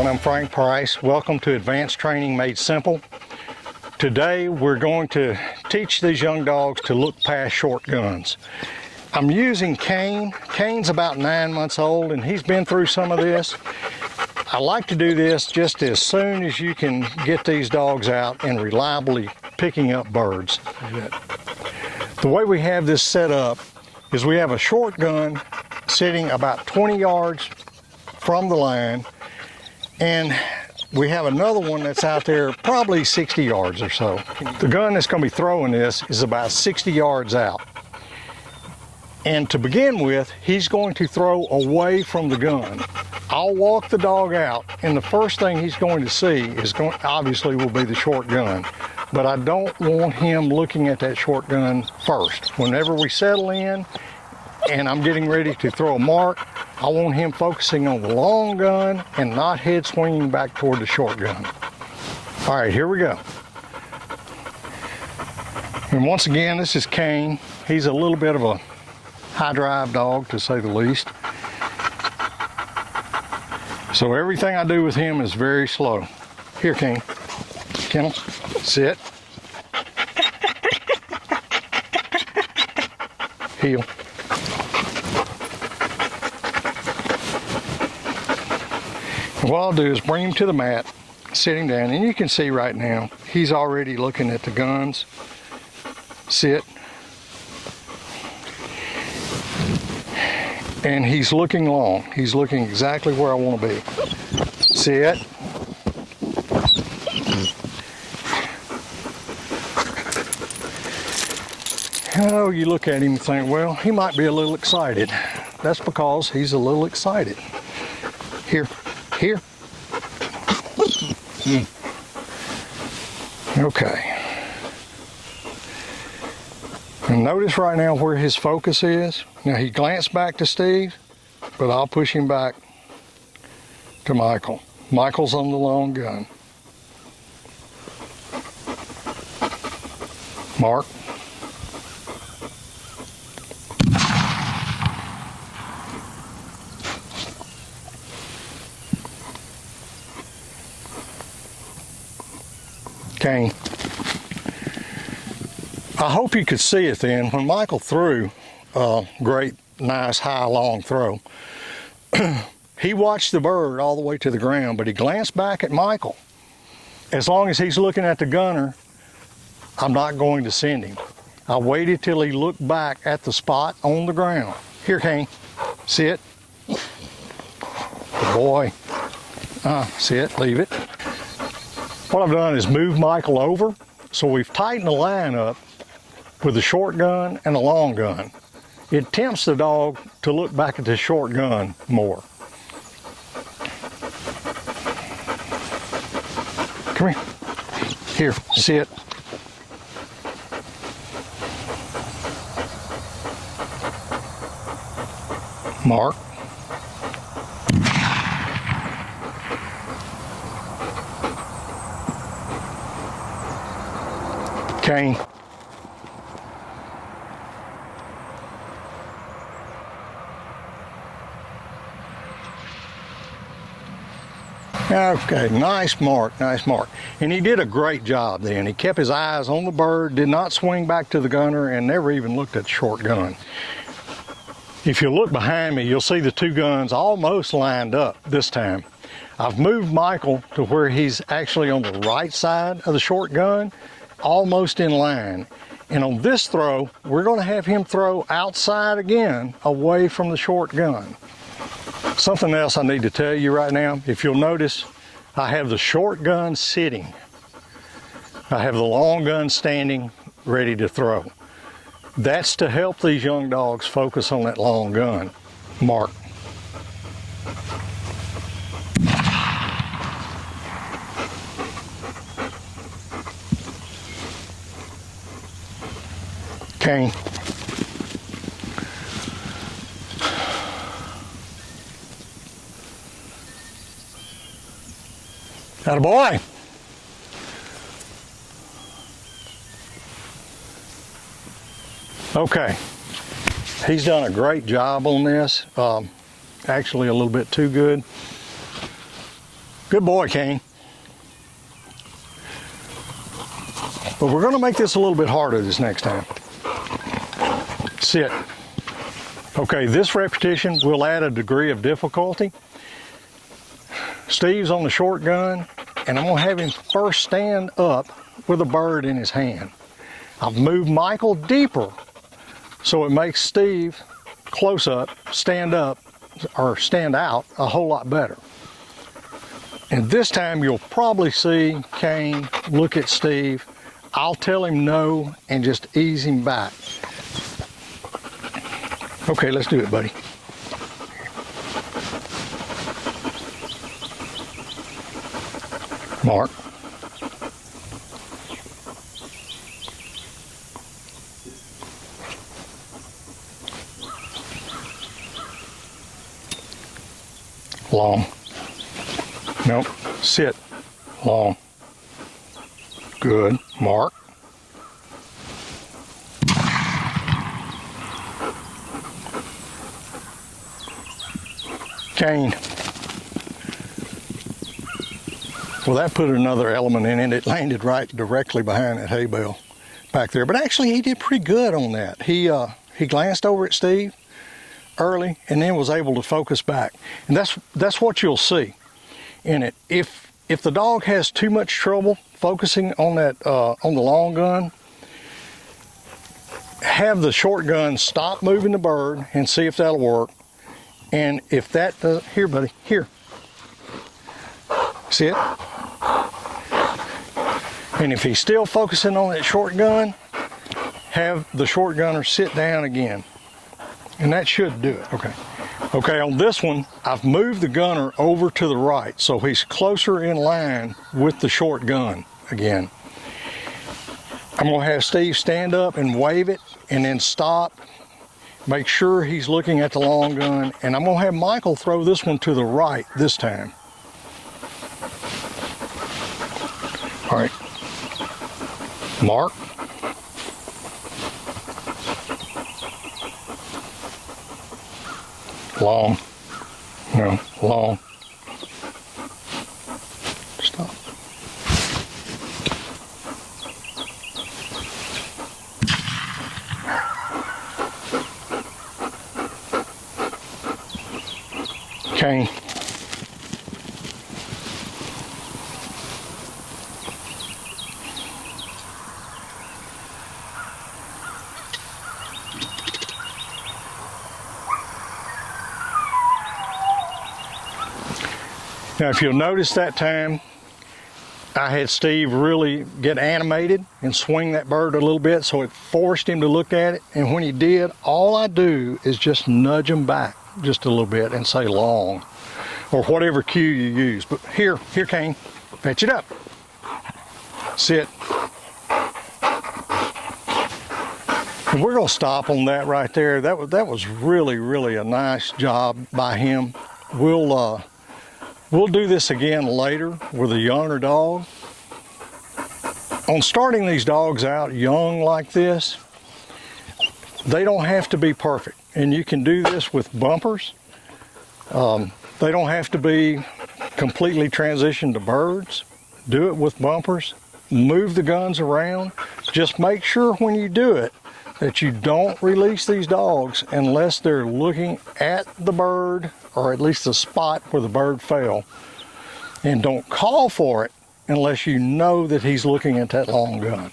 I'm Frank Price. Welcome to Advanced Training Made Simple. Today we're going to teach these young dogs to look past short guns. I'm using Kane. Kane's about 9 months old and he's been through some of this. I like to do this just as soon as you can get these dogs out and reliably picking up birds. The way we have this set up is we have a short gun sitting about 20 yards from the line, and we have another one that's out there probably 60 yards or so. The gun that's going to be throwing this is about 60 yards out. And to begin with, he's going to throw away from the gun. I'll walk the dog out, and the first thing he's going to see is obviously will be the short gun. But I don't want him looking at that short gun first. Whenever we settle in and I'm getting ready to throw a mark, I want him focusing on the long gun and not head swinging back toward the short gun. All right, here we go. And once again, this is Kane. He's a little bit of a high drive dog, to say the least. So everything I do with him is very slow. Here, Kane. Kennel, sit. Heel. And what I'll do is bring him to the mat, sit him down, and you can see right now, he's already looking at the guns. Sit. And he's looking long. He's looking exactly where I want to be. Sit. Oh, you look at him and think, well, he might be a little excited. That's because he's a little excited. Here, here. Okay. And notice right now where his focus is. Now he glanced back to Steve, but I'll push him back to Michael. Michael's on the long gun. Mark. Kane. I hope you could see it then. When Michael threw a great, nice, high, long throw, he watched the bird all the way to the ground, but he glanced back at Michael. As long as he's looking at the gunner, I'm not going to send him. I waited till he looked back at the spot on the ground. Here, Kane, sit. Good boy. Sit, leave it. What I've done is move Michael over, so we've tightened the line up with the short gun and the long gun. It tempts the dog to look back at the short gun more. Come here. Here, sit. Mark. Kane. Okay, nice mark, nice mark. And he did a great job then. He kept his eyes on the bird, did not swing back to the gunner, and never even looked at the short gun. If you look behind me, you'll see the two guns almost lined up this time. I've moved Michael to where he's actually on the right side of the short gun, almost in line. And on this throw, we're going to have him throw outside again, away from the short gun. Something else I need to tell you right now, if you'll notice, I have the short gun sitting. I have the long gun standing, ready to throw. That's to help these young dogs focus on that long gun. Mark. Kane. Attaboy. Okay, he's done a great job on this, actually a little bit too good. Good boy, Kane. But we're going to make this a little bit harder this next time. Sit. Okay, this repetition will add a degree of difficulty. Steve's on the short gun, and I'm going to have him first stand up with a bird in his hand. I've moved Michael deeper, so it makes Steve close up, stand out a whole lot better. And this time you'll probably see Kane look at Steve. I'll tell him no and just ease him back. Okay, let's do it, buddy. Mark. Long. Nope. Sit. Long. Good. Mark. Kane. Well, that put another element in it. It landed right directly behind that hay bale back there. But actually, he did pretty good on that. He glanced over at Steve early and then was able to focus back. And that's what you'll see in it. If the dog has too much trouble focusing on that on the long gun, have the short gun stop moving the bird and see if that'll work. And if that does, here, buddy, here. See it? And if he's still focusing on that short gun, have the short gunner sit down again. And that should do it. Okay. Okay, on this one, I've moved the gunner over to the right, so he's closer in line with the short gun again. I'm gonna have Steve stand up and wave it, and then stop. Make sure he's looking at the long gun, and I'm gonna have Michael throw this one to the right this time. All right. Mark. Long. No, long. Stop. Kane. Now, if you'll notice that time, I had Steve really get animated and swing that bird a little bit, so it forced him to look at it. And when he did, all I do is just nudge him back just a little bit and say long, or whatever cue you use. But here, Kane, fetch it up. Sit. And we're gonna stop on that right there. That was really a nice job by him. We'll do this again later with a younger dog. On starting these dogs out young like this, they don't have to be perfect. And you can do this with bumpers. They don't have to be completely transitioned to birds. Do it with bumpers. Move the guns around. Just make sure when you do it that you don't release these dogs unless they're looking at the bird, or at least the spot where the bird fell. And don't call for it unless you know that he's looking at that long gun.